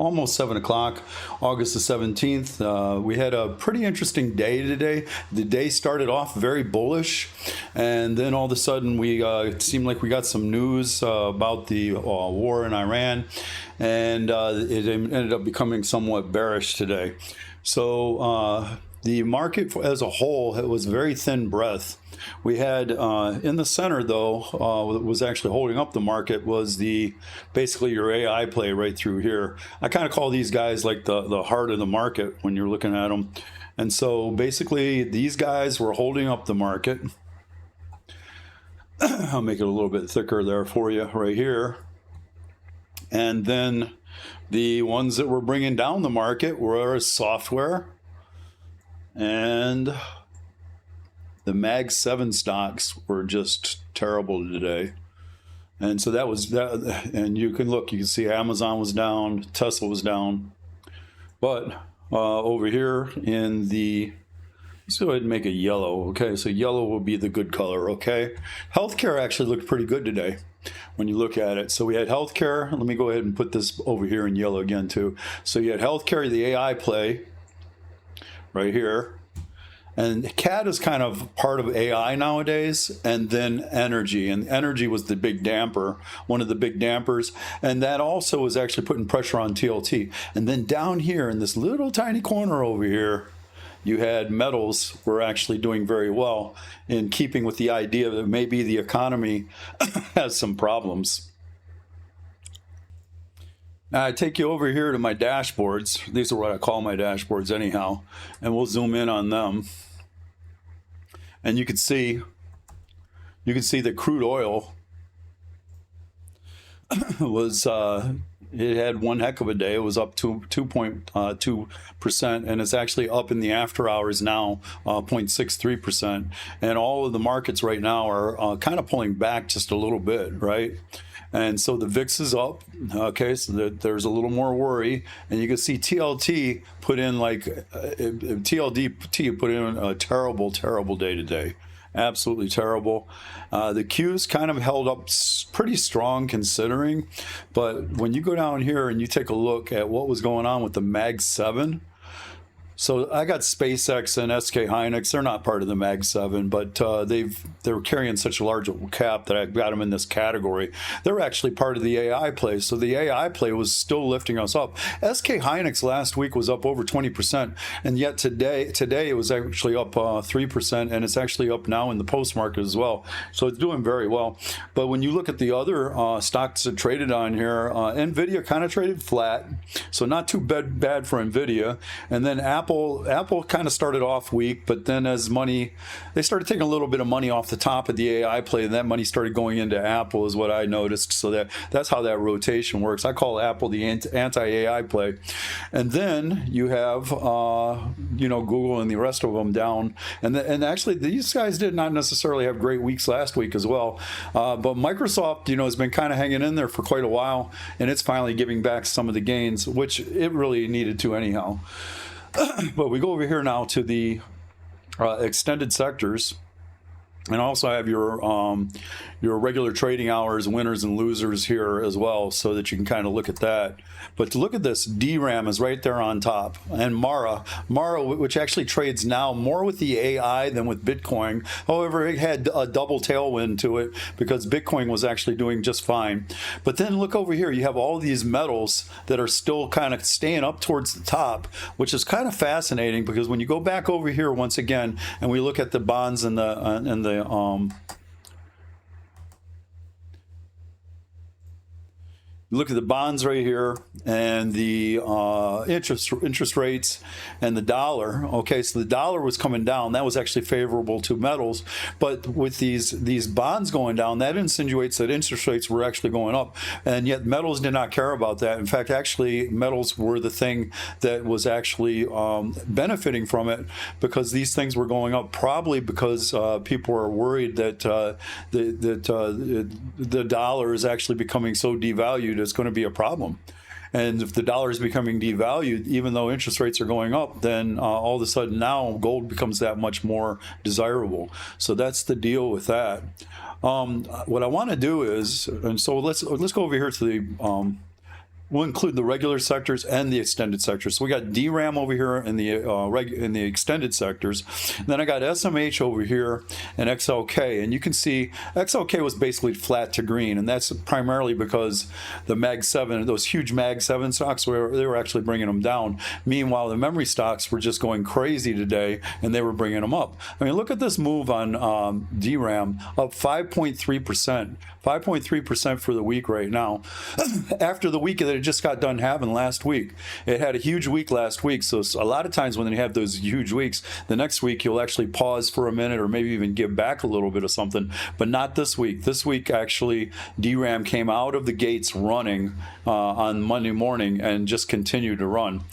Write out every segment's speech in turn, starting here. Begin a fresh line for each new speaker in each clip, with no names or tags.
almost 7 o'clock, August the 17th. We had a pretty interesting day today. The day started off very bullish, and then all of a sudden it seemed like we got some news about the war in Iran, and it ended up becoming somewhat bearish today. So the market as a whole, it was very thin breath. We had in the center, though, what was actually holding up the market was basically your AI play right through here. I kind of call these guys like the heart of the market when you're looking at them. And so basically these guys were holding up the market. I'll make it a little bit thicker there for you right here. And then the ones that were bringing down the market were software and the Mag 7 stocks were just terrible today. And so that was that. And you can see Amazon was down, Tesla was down. But over here in let's go ahead and make it yellow. Okay, so yellow will be the good color. Okay, healthcare actually looked pretty good today when you look at it. So we had healthcare. Let me go ahead and put this over here in yellow again too. So you had healthcare, the AI play right here. And CAD is kind of part of AI nowadays, and then energy. And energy was the big damper, one of the big dampers. And that also was actually putting pressure on TLT. And then down here in this little tiny corner over here, you had metals were actually doing very well in keeping with the idea that maybe the economy has some problems. Now I take you over here to my dashboards. These are what I call my dashboards anyhow, and we'll zoom in on them. And you can see that crude oil was it had one heck of a day. It was up to 2.2%, and it's actually up in the after hours now, 0.63%. And all of the markets right now are kind of pulling back just a little bit, right? And so the VIX is up, okay, so there's a little more worry. And you can see TLT put in TLD put in a terrible, terrible day today. Absolutely terrible. The Qs kind of held up pretty strong considering, but when you go down here and you take a look at what was going on with the Mag 7, so I got SpaceX and SK Hynix. They're not part of the Mag 7, but they're carrying such a large cap that I got them in this category. They're actually part of the AI play. So the AI play was still lifting us up. SK Hynix last week was up over 20%, and yet today it was actually up 3%, and it's actually up now in the post market as well. So it's doing very well. But when you look at the other stocks that traded on here, Nvidia kind of traded flat, so not too bad for Nvidia. And then Apple kind of started off weak, but then as they started taking a little bit of money off the top of the AI play, and that money started going into Apple is what I noticed. So that's how that rotation works. I call Apple the anti-AI play. And then you have Google and the rest of them down. And actually these guys did not necessarily have great weeks last week as well. But Microsoft, has been kind of hanging in there for quite a while, and it's finally giving back some of the gains, which it really needed to anyhow. But we go over here now to the extended sectors, and also have your regular trading hours, winners and losers here as well, so that you can kind of look at that. But to look at this, DRAM is right there on top, and Mara, which actually trades now more with the AI than with Bitcoin. However, it had a double tailwind to it because Bitcoin was actually doing just fine. But then look over here, you have all these metals that are still kind of staying up towards the top, which is kind of fascinating because when you go back over here once again and we look at the bonds and the look at the bonds right here and the interest rates and the dollar. Okay, so the dollar was coming down. That was actually favorable to metals. But with these bonds going down, that insinuates that interest rates were actually going up. And yet metals did not care about that. In fact, actually, metals were the thing that was actually benefiting from it because these things were going up probably because people are worried that the dollar is actually becoming so devalued it's going to be a problem. And if the dollar is becoming devalued, even though interest rates are going up, then all of a sudden now gold becomes that much more desirable. So that's the deal with that. What I want to do is, and so let's go over here to the we'll include the regular sectors and the extended sectors. So we got DRAM over here in the extended sectors. And then I got SMH over here and XLK. And you can see XLK was basically flat to green. And that's primarily because the Mag 7, those huge Mag 7 stocks, they were actually bringing them down. Meanwhile, the memory stocks were just going crazy today and they were bringing them up. I mean, look at this move on DRAM, up 5.3%. 5.3% for the week right now. After the week that it just got done having last week. It had a huge week last week. So a lot of times when they have those huge weeks, the next week you'll actually pause for a minute or maybe even give back a little bit of something. But not this week. This week actually DRAM came out of the gates running on Monday morning and just continued to run.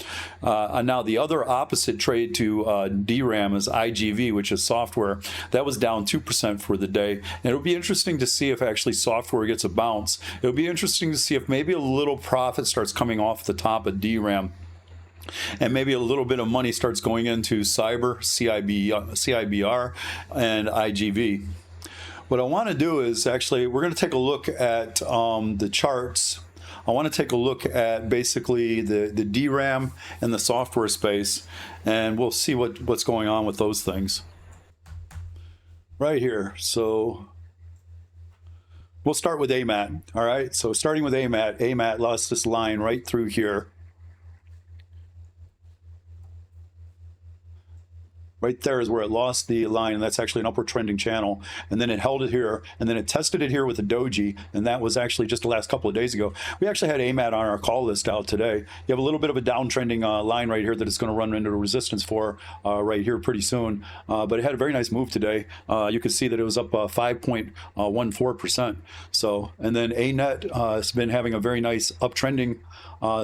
Now the other opposite trade to DRAM is IGV, which is software. That was down 2% for the day. And it'll be interesting to see if actually software gets a bounce. It'll be interesting to see if maybe a little profit starts coming off the top of DRAM. And maybe a little bit of money starts going into cyber, CIBR, and IGV. What I want to do is actually, we're going to take a look at the charts. I want to take a look at basically the DRAM and the software space, and we'll see what's going on with those things. Right here. So we'll start with AMAT. All right. So starting with AMAT lost this line right through here. Right there is where it lost the line, and that's actually an upward trending channel. And then it held it here, and then it tested it here with a doji, and that was actually just the last couple of days ago. We actually had AMAT on our call list out today. You have a little bit of a downtrending line right here that it's going to run into resistance for right here pretty soon. But it had a very nice move today. You can see that it was up 5.14%. So, and then ANET has been having a very nice uptrending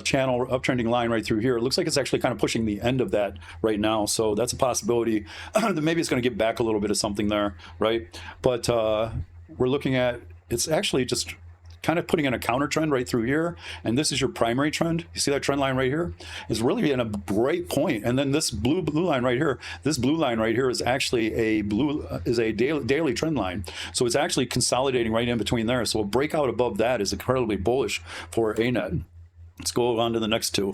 channel, uptrending line right through here. It looks like it's actually kind of pushing the end of that right now. So that's a possibility that maybe it's going to get back a little bit of something there, right? But we're looking at, it's actually just kind of putting in a counter trend right through here. And this is your primary trend. You see that trend line right here? It's really in a great point. And then this blue line right here, this blue line right here is actually a daily trend line. So it's actually consolidating right in between there. So a breakout above that is incredibly bullish for ANET. Let's go on to the next two.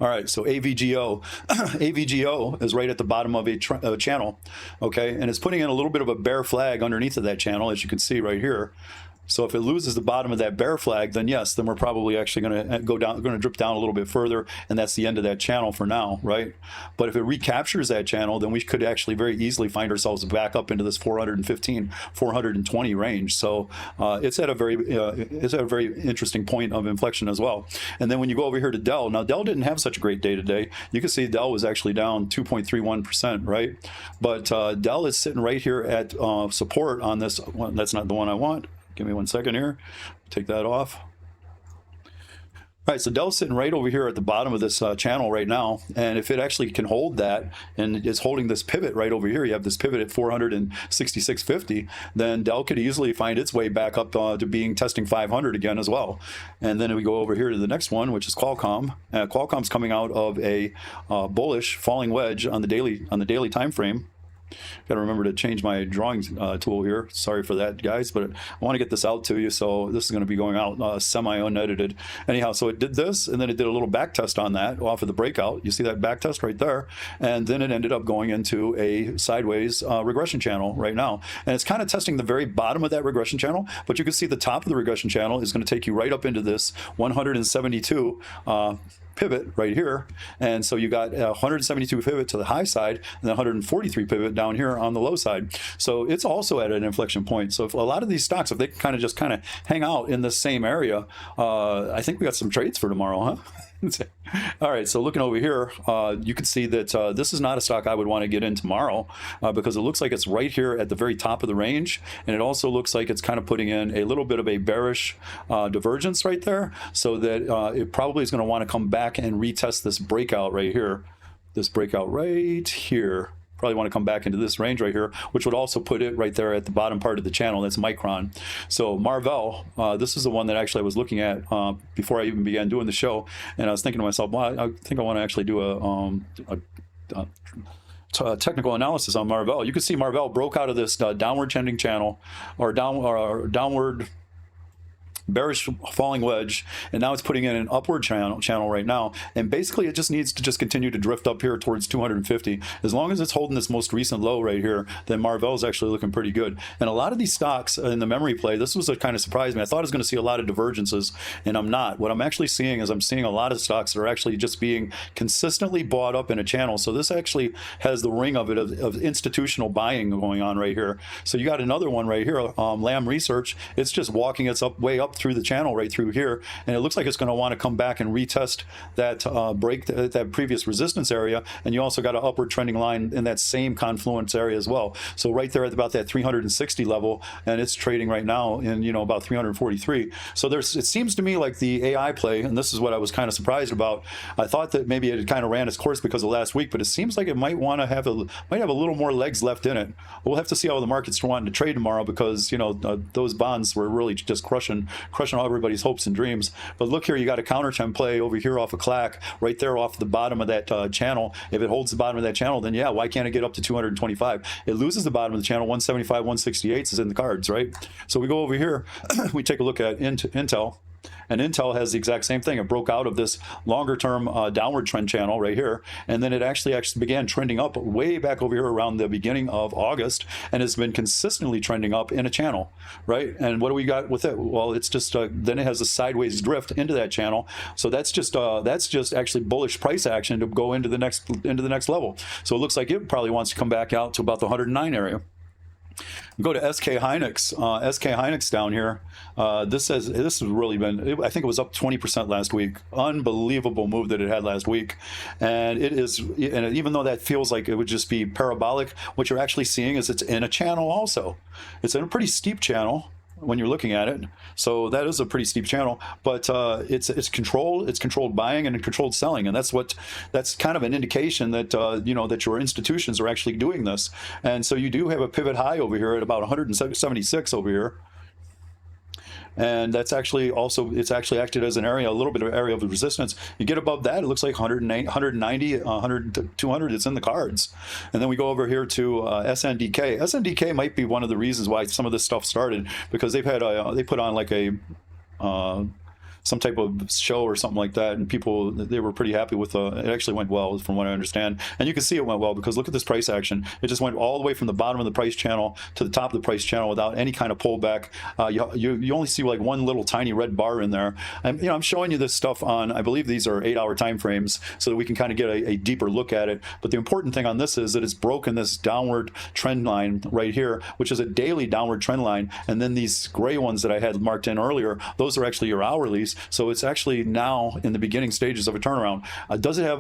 All right, so AVGO. AVGO is right at the bottom of a channel, okay? And it's putting in a little bit of a bear flag underneath of that channel, as you can see right here. So if it loses the bottom of that bear flag, then yes, then we're probably actually going to go down, going to drip down a little bit further, and that's the end of that channel for now, right? But if it recaptures that channel, then we could actually very easily find ourselves back up into this 415, 420 range. So it's at a very interesting point of inflection as well. And then when you go over here to Dell, now Dell didn't have such a great day today. You can see Dell was actually down 2.31%, right? But Dell is sitting right here at support on this one. That's not the one I want. Give me 1 second here. Take that off. All right, so Dell's sitting right over here at the bottom of this channel right now. And if it actually can hold that and is holding this pivot right over here, you have this pivot at 466.50, then Dell could easily find its way back up to being testing 500 again as well. And then we go over here to the next one, which is Qualcomm. Qualcomm's coming out of a bullish falling wedge on the daily time frame. Got to remember to change my drawing tool here. Sorry for that, guys, but I want to get this out to you. So this is going to be going out semi-unedited. Anyhow, so it did this, and then it did a little back test on that off of the breakout. You see that back test right there? And then it ended up going into a sideways regression channel right now. And it's kind of testing the very bottom of that regression channel, but you can see the top of the regression channel is going to take you right up into this 172 pivot right here. And so you got 172 pivot to the high side and 143 pivot down here on the low side. So it's also at an inflection point. So if a lot of these stocks, if they kind of hang out in the same area, I think we got some trades for tomorrow, huh? All right, so looking over here, you can see that this is not a stock I would want to get in tomorrow because it looks like it's right here at the very top of the range, and it also looks like it's kind of putting in a little bit of a bearish divergence right there, so that it probably is going to want to come back and retest this breakout right here. This breakout right here. Probably want to come back into this range right here, which would also put it right there at the bottom part of the channel. That's Micron. So MRVL, this is the one that actually I was looking at before I even began doing the show, and I was thinking to myself, well, I think I want to actually do a technical analysis on MRVL. You can see MRVL broke out of this downward trending channel, or downward bearish falling wedge, and now it's putting in an upward channel right now, and basically it just needs to just continue to drift up here towards 250. As long as it's holding this most recent low right here, then MRVL is actually looking pretty good. And a lot of these stocks in the memory play, this was a kind of surprised me. I thought I was going to see a lot of divergences, and I'm not. What I'm actually seeing is I'm seeing a lot of stocks that are actually just being consistently bought up in a channel. So this actually has the ring of it of institutional buying going on right here. So you got another one right here, Lamb Research. It's just walking its way up through the channel right through here, and it looks like it's going to want to come back and retest that break that previous resistance area. And you also got an upward trending line in that same confluence area as well. So right there at about that 360 level, and it's trading right now in about 343. So it seems to me like the AI play, and this is what I was kind of surprised about. I thought that maybe it had kind of ran its course because of last week, but it seems like it might want to have a little more legs left in it. We'll have to see how the market's wanting to trade tomorrow, because those bonds were really just crushing all everybody's hopes and dreams. But look here, you got a counter trend play over here off a clack right there off the bottom of that channel. If it holds the bottom of that channel, then yeah, why can't it get up to 225? It loses the bottom of the channel. 175, 168 is in the cards, right? So we go over here, we take a look at Intel. And Intel has the exact same thing. It broke out of this longer term downward trend channel right here, and then it actually began trending up way back over here around the beginning of August, and has been consistently trending up in a channel, right? And what do we got with it? Well, it's just then it has a sideways drift into that channel. So that's just actually bullish price action to go into the next level. So it looks like it probably wants to come back out to about the 109 area. Go to SK Hynix. SK Hynix down here. This has really been, I think it was up 20% last week. Unbelievable move that it had last week. And it is, and even though that feels like it would just be parabolic, what you're actually seeing is it's in a channel also. It's in a pretty steep channel when you're looking at it. So that is a pretty steep channel, but it's controlled buying and controlled selling, and that's kind of an indication that that your institutions are actually doing this. And so you do have a pivot high over here at about 176 over here. And that's actually also, it's actually acted as an area, a little bit of area of resistance. You get above that, it looks like 108, 190, 100, 200, it's in the cards. And then we go over here to SNDK. SNDK might be one of the reasons why some of this stuff started, because they've had they put on like a some type of show or something like that, and people, they were pretty happy with it. Actually went well from what I understand, and you can see it went well because look at this price action. It just went all the way from the bottom of the price channel to the top of the price channel without any kind of pullback. You only see like one little tiny red bar in there. And I'm showing you this stuff on, I believe these are 8-hour time frames, so that we can kind of get a deeper look at it. But the important thing on this is that it's broken this downward trend line right here, which is a daily downward trend line, and then these gray ones that I had marked in earlier, those are actually your hourlies. So it's actually now in the beginning stages of a turnaround.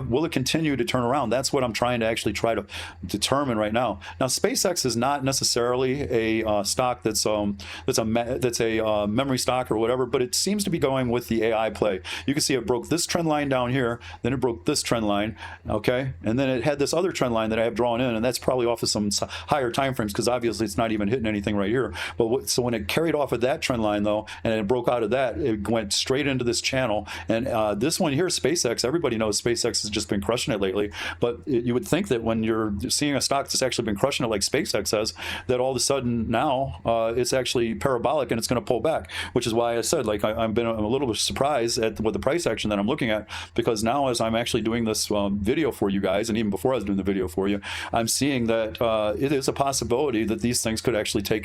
Will it continue to turn around? That's what I'm trying to determine right now. Now, SpaceX is not necessarily a stock that's a memory stock or whatever, but it seems to be going with the AI play. You can see it broke this trend line down here, then it broke this trend line, okay, and then it had this other trend line that I have drawn in, and that's probably off of some higher time frames because obviously it's not even hitting anything right here. But so when it carried off of that trend line though, and it broke out of that, it went straight into this channel. And this one here, SpaceX, everybody knows SpaceX has just been crushing it lately, but you would think that when you're seeing a stock that's actually been crushing it like SpaceX has, that all of a sudden now it's actually parabolic and it's going to pull back, which is why I said, like, I'm a little bit surprised at what the price action that I'm looking at, because now as I'm actually doing this video for you guys, and even before I was doing the video for you, I'm seeing that it is a possibility that these things could actually take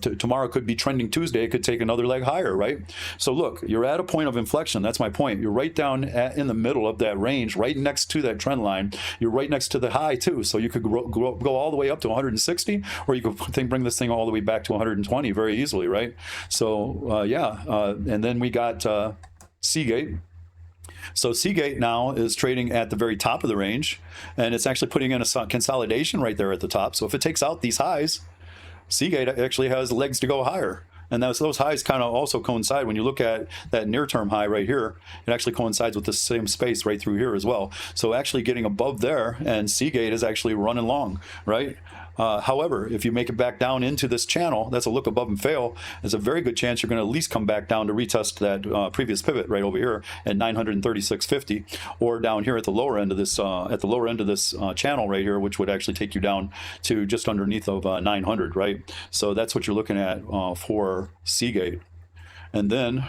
tomorrow could be trending Tuesday, it could take another leg higher, right? So look, you're at a point of inflection. That's my point. You're right down in the middle of that range, right next to that trend line. You're right next to the high too. So you could go all the way up to 160, or you could bring this thing all the way back to 120 very easily, right? So and then we got Seagate. So Seagate now is trading at the very top of the range, and it's actually putting in a consolidation right there at the top. So if it takes out these highs, Seagate actually has legs to go higher. And those highs kind of also coincide. When you look at that near-term high right here, it actually coincides with the same space right through here as well. So actually getting above there, and Seagate is actually running long, right? However, if you make it back down into this channel, that's a look above and fail, there's a very good chance you're going to at least come back down to retest that previous pivot right over here at 936.50, or down here at the lower end of this channel right here, which would actually take you down to just underneath of 900, right? So that's what you're looking at for Seagate. And then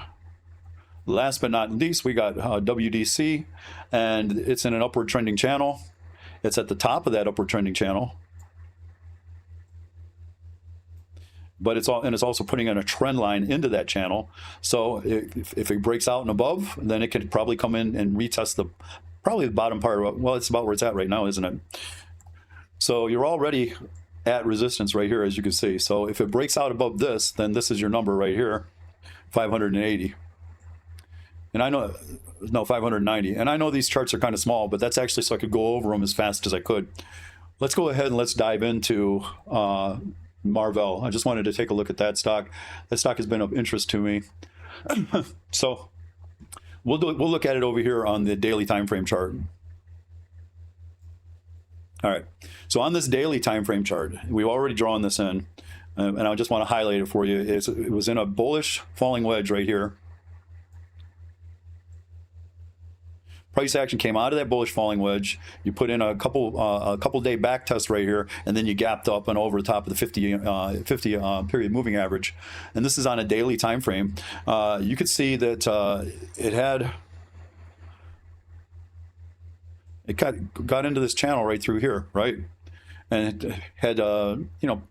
last but not least, we got WDC, and it's in an upward trending channel. It's at the top of that upward trending channel. But it's also putting in a trend line into that channel. So if it breaks out and above, then it could probably come in and retest probably the bottom part of, well, it's about where it's at right now, isn't it? So you're already at resistance right here, as you can see. So if it breaks out above this, then this is your number right here, 580. And I know, no, 590. And I know these charts are kind of small, but that's actually so I could go over them as fast as I could. Let's go ahead and let's dive into MRVL. I just wanted to take a look at that stock. That stock has been of interest to me. So we'll look at it over here on the daily time frame chart. All right. So on this daily time frame chart, we've already drawn this in, and I just want to highlight it for you. It was in a bullish falling wedge right here. Price action came out of that bullish falling wedge. You put in a couple day back test right here, and then you gapped up and over the top of the 50 period moving average. And this is on a daily time frame. You could see that it got into this channel right through here, right? And it had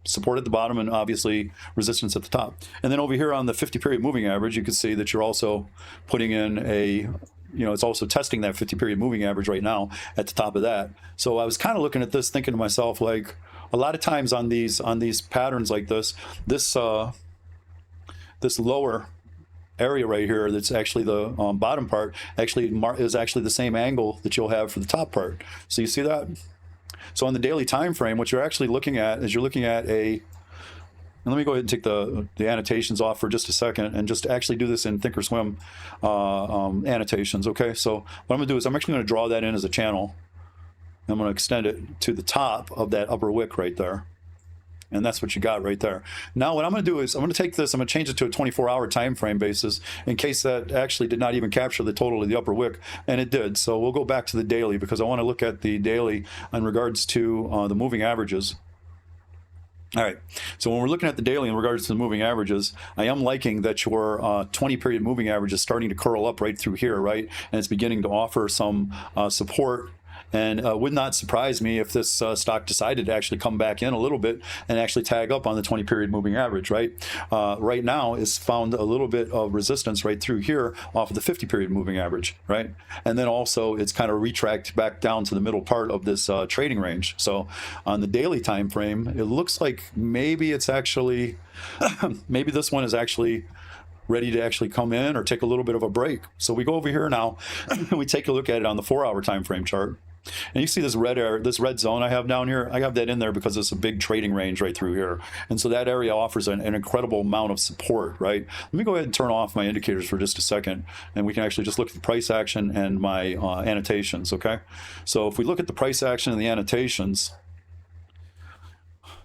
support at the bottom and obviously resistance at the top. And then over here on the 50 period moving average, you can see that you're also putting in it's also testing that 50 period moving average right now at the top of that. So I was kind of looking at this, thinking to myself, like, a lot of times on these patterns like this lower area right here, that's actually the bottom part, is actually the same angle that you'll have for the top part. So you see that? So on the daily time frame, what you're actually looking at is you're looking at and let me go ahead and take the annotations off for just a second and just actually do this in Thinkorswim annotations, okay? So what I'm going to do is I'm actually going to draw that in as a channel. I'm going to extend it to the top of that upper wick right there. And that's what you got right there. Now what I'm going to do is I'm going to take this, I'm going to change it to a 24-hour time frame basis in case that actually did not even capture the total of the upper wick, and it did. So we'll go back to the daily because I want to look at the daily in regards to the moving averages. All right, so when we're looking at the daily in regards to the moving averages, I am liking that your 20 period moving average is starting to curl up right through here, right? And it's beginning to offer some support. And would not surprise me if this stock decided to actually come back in a little bit and actually tag up on the 20 period moving average, right? Right now it's found a little bit of resistance right through here off of the 50 period moving average, right? And then also it's kind of retracted back down to the middle part of this trading range. So on the daily time frame, it looks like maybe it's actually, maybe this one is actually ready to actually come in or take a little bit of a break. So we go over here now and we take a look at it on the 4-hour time frame chart. And you see this red zone I have down here. I have that in there because it's a big trading range right through here. And so that area offers an incredible amount of support, right? Let me go ahead and turn off my indicators for just a second, and we can actually just look at the price action and my annotations, okay? So if we look at the price action and the annotations,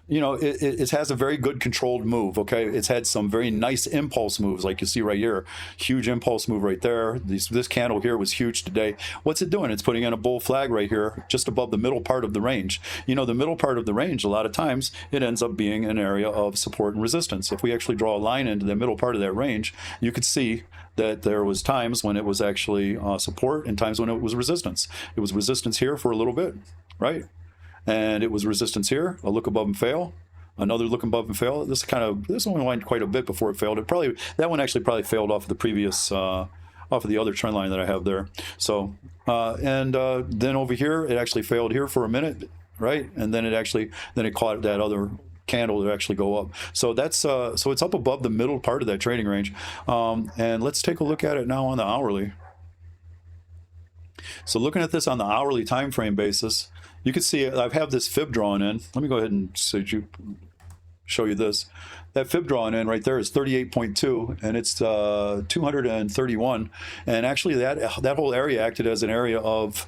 it has a very good controlled move, okay? It's had some very nice impulse moves, like you see right here. Huge impulse move right there. This candle here was huge today. What's it doing? It's putting in a bull flag right here, just above the middle part of the range. The middle part of the range, a lot of times, it ends up being an area of support and resistance. If we actually draw a line into the middle part of that range, you could see that there was times when it was actually support and times when it was resistance. It was resistance here for a little bit, right? And it was resistance here, a look above and fail, another look above and fail. This one went quite a bit before it failed. That one actually probably failed off of the previous, off of the other trend line that I have there. So, then over here, it actually failed here for a minute, right? And then it caught that other candle to actually go up. So that's, so it's up above the middle part of that trading range. And let's take a look at it now on the hourly. So looking at this on the hourly time frame basis, you can see I have this fib drawn in. Let me go ahead and show you this. That fib drawn in right there is 38.2, and it's 231. And actually, that whole area acted as an area of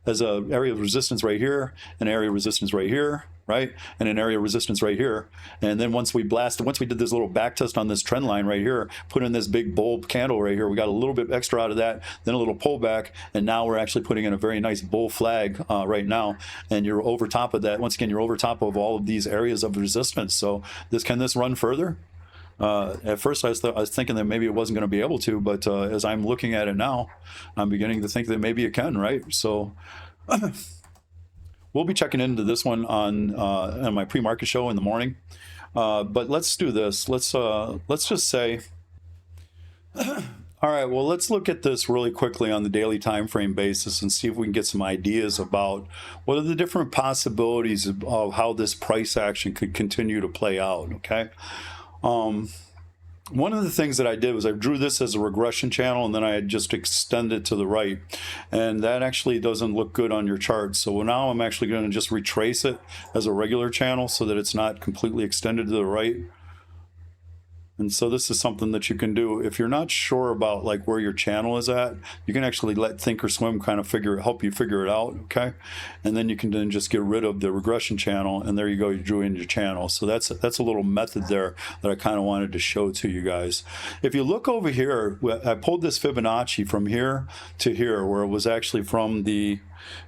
resistance right here, an area of resistance right here, right, and an area of resistance right here. And then once we did this little back test on this trend line right here, put in this big bull candle right here, we got a little bit extra out of that, then a little pullback, and now we're actually putting in a very nice bull flag right now. And you're over top of that. Once again, you're over top of all of these areas of resistance. So can this run further? At first, I was thinking that maybe it wasn't going to be able to, but as I'm looking at it now, I'm beginning to think that maybe it can, right? So we'll be checking into this one on my pre-market show in the morning. But let's do this. Let's just say, all right, well, let's look at this really quickly on the daily time frame basis and see if we can get some ideas about what are the different possibilities of how this price action could continue to play out, okay? One of the things that I did was I drew this as a regression channel, and then I had just extended to the right, and that actually doesn't look good on your chart. So now I'm actually going to just retrace it as a regular channel so that it's not completely extended to the right. And so this is something that you can do if you're not sure about like where your channel is at. You can actually let Thinkorswim kind of help you figure it out, okay? And then you can then just get rid of the regression channel, and there you go, you drew in your channel. So that's a little method there that I kind of wanted to show to you guys. If you look over here, I pulled this Fibonacci from here to here, where it was actually from the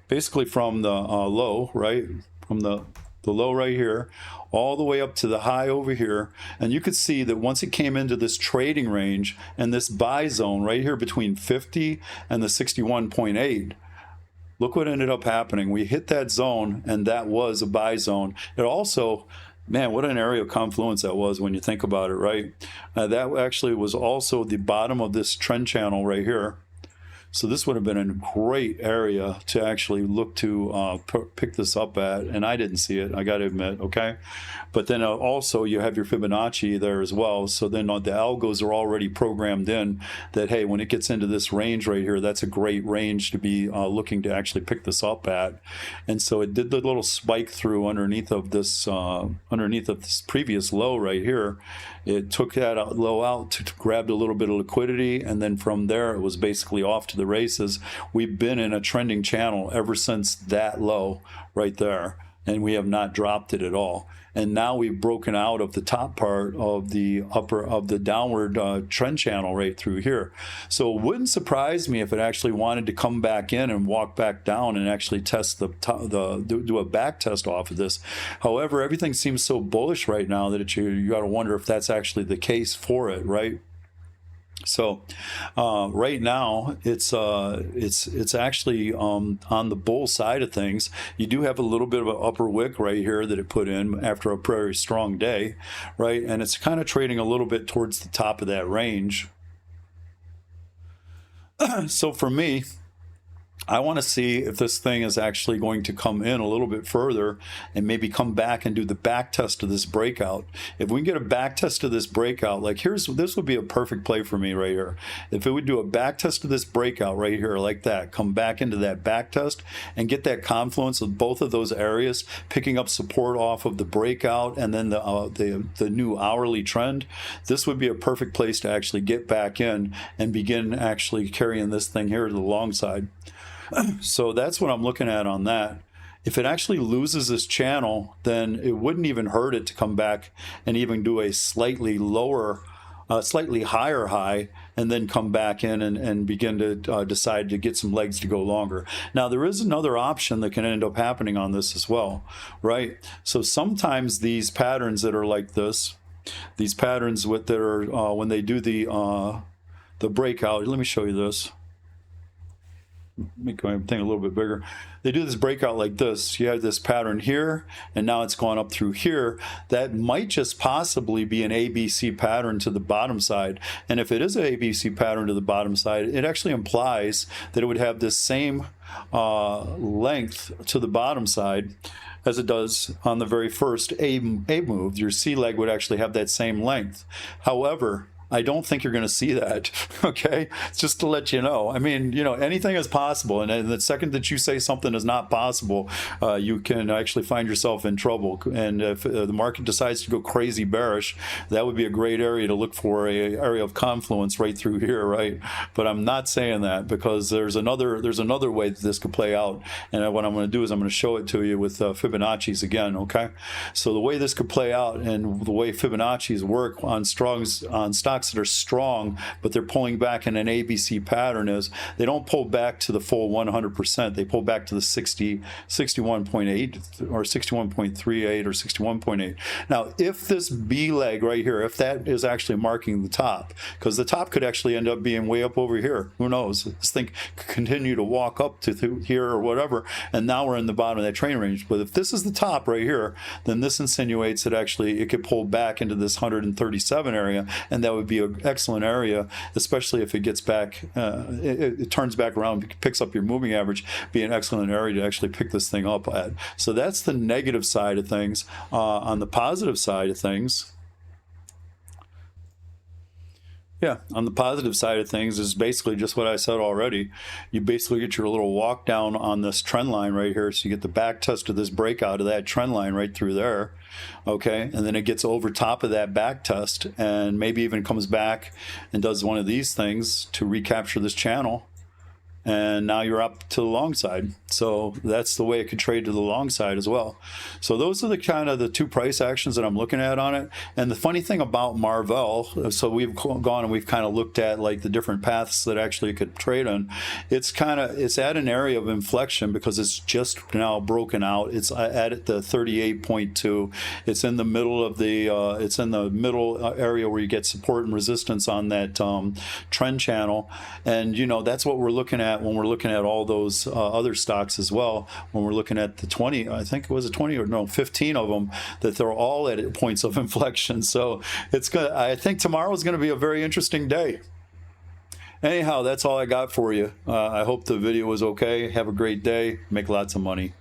basically from the low, right? From the low right here, all the way up to the high over here. And you could see that once it came into this trading range and this buy zone right here between 50 and the 61.8, look what ended up happening. We hit that zone, and that was a buy zone. It also, man, what an area of confluence that was when you think about it, right? That actually was also the bottom of this trend channel right here. So this would have been a great area to actually look to pick this up at, and I didn't see it, I got to admit, okay? But then also you have your Fibonacci there as well, so then the algos are already programmed in that, hey, when it gets into this range right here, that's a great range to be looking to actually pick this up at. And so it did the little spike through underneath of this previous low right here. It took that low out, grabbed a little bit of liquidity, and then from there it was basically off to the races. We've been in a trending channel ever since that low right there, and we have not dropped it at all. And now we've broken out of the top part of the downward trend channel right through here. So it wouldn't surprise me if it actually wanted to come back in and walk back down and actually test do a back test off of this. However, everything seems so bullish right now that you got to wonder if that's actually the case for it, right? So right now it's actually on the bull side of things. You do have a little bit of an upper wick right here that it put in after a very strong day, right? And it's kind of trading a little bit towards the top of that range. So for me, I want to see if this thing is actually going to come in a little bit further and maybe come back and do the back test of this breakout. If we can get a back test of this breakout, like this would be a perfect play for me right here. If it would do a back test of this breakout right here like that, come back into that back test and get that confluence of both of those areas, picking up support off of the breakout and then the new hourly trend, this would be a perfect place to actually get back in and begin actually carrying this thing here to the long side. So that's what I'm looking at on that. If it actually loses this channel, then it wouldn't even hurt it to come back and even do a slightly higher high, and then come back in and begin to decide to get some legs to go longer. Now, there is another option that can end up happening on this as well, right? So sometimes these patterns that are like this, these patterns that are when they do the breakout, let me show you this. Make my thing a little bit bigger. They do this breakout like this. You have this pattern here, and now it's gone up through here. That might just possibly be an ABC pattern to the bottom side. And if it is an ABC pattern to the bottom side, it actually implies that it would have this same length to the bottom side as it does on the very first A move. Your C leg would actually have that same length. However, I don't think you're going to see that, okay? Just to let you know. I mean, you know, anything is possible. And the second that you say something is not possible, you can actually find yourself in trouble. And if the market decides to go crazy bearish, that would be a great area to look for, an area of confluence right through here, right? But I'm not saying that, because there's another way that this could play out. And what I'm going to do is I'm going to show it to you with Fibonacci's again, okay? So the way this could play out and the way Fibonacci's work on stock stocks that are strong, but they're pulling back in an ABC pattern is they don't pull back to the full 100%. They pull back to the 61.8 or 61.38 or 61.8. Now, if this B leg right here, if that is actually marking the top, because the top could actually end up being way up over here. Who knows? This thing could continue to walk up to here or whatever, and now we're in the bottom of that training range. But if this is the top right here, then this insinuates that actually it could pull back into this 137 area, and that would be an excellent area, especially if it gets back, it turns back around, picks up your moving average, be an excellent area to actually pick this thing up at. So that's the negative side of things. On the positive side of things, yeah, on the positive side of things is basically just what I said already. You basically get your little walk down on this trend line right here. So you get the back test of this breakout of that trend line right through there. Okay, and then it gets over top of that back test and maybe even comes back and does one of these things to recapture this channel. And now you're up to the long side. So that's the way it could trade to the long side as well. So those are the kind of the two price actions that I'm looking at on it. And the funny thing about MRVL, so we've gone and we've kind of looked at like the different paths that actually it could trade on. It's at an area of inflection because it's just now broken out. It's at the 38.2. It's in the middle of the area where you get support and resistance on that trend channel. And you know, that's what we're looking at when we're looking at all those other stocks as well. When we're looking at the 20, I think it was a 20 or no, 15 of them, that they're all at points of inflection. So it's good. I think tomorrow is going to be a very interesting day. Anyhow, that's all I got for you. I hope the video was okay. Have a great day. Make lots of money.